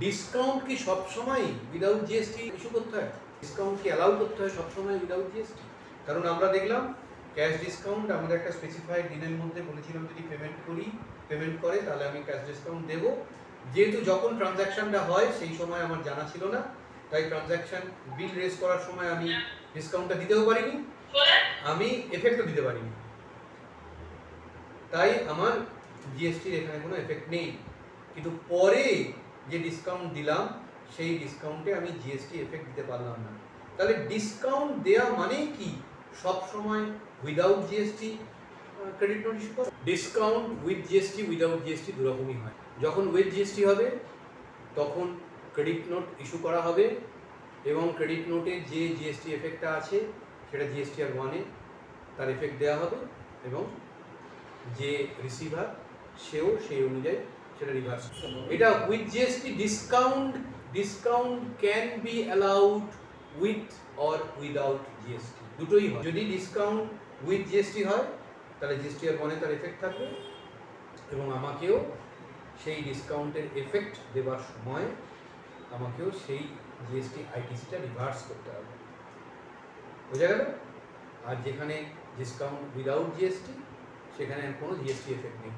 Discount কি সব সময় উইদাউট জিএসটি ইস্যু করতে হয়? ডিসকাউন্ট কি অ্যালাউ করতে হয় সব সময় উইদাউট জিএসটি? কারণ আমরা দেখলাম ক্যাশ ডিসকাউন্ট আমাদের একটা স্পেসিফাইড দিনের মধ্যে বলেছিলাম যদি পেমেন্ট করে তাহলে আমি ক্যাশ ডিসকাউন্ট দেব। যেহেতু যখন ট্রানজ্যাকশনটা হয় সেই সময় আমার জানা ছিল না, তাই ট্রানজ্যাকশন বিল রেজ করার সময় আমি ডিসকাউন্টটা দিতেও পারিনি, আমি এফেক্টও দিতে পারিনি, তাই আমার জিএসটির এখানে কোনো এফেক্ট নেই। কিন্তু পরে যে ডিসকাউন্ট দিলাম সেই ডিসকাউন্টে আমি জিএসটি এফেক্ট দিতে পারলাম না। তাহলে ডিসকাউন্ট দেওয়া মানে কি সব সময় without GST credit note issue করা? Discount with GST without GST দুরকমই হয়। যখন উইথ জিএসটি হবে তখন ক্রেডিট নোট ইস্যু করা হবে এবং ক্রেডিট নোটে যে জিএসটি এফেক্টটা আছে সেটা জিএসটিআর 1-এ তার এফেক্ট দেওয়া হবে এবং যে রিসিভার সেও সেই অনুযায়ী সেটা রিভার্স। এটা with GST discount can be allowed with or without GST, দুটোই হয়। যদি ডিসকাউন্ট উইথ জিএসটি হয় তাহলে জিএসটিআর 1-এ তার এফেক্ট থাকবে এবং আমাকেও সেই ডিসকাউন্টের এফেক্ট দেওয়ার সময় আমাকেও সেই জিএসটি আইটিসিটা রিভার্স করতে হবে। বোঝা গেল? আর যেখানে ডিসকাউন্ট উইদাউট জিএসটি সেখানে কোনো জিএসটি এফেক্ট নেই।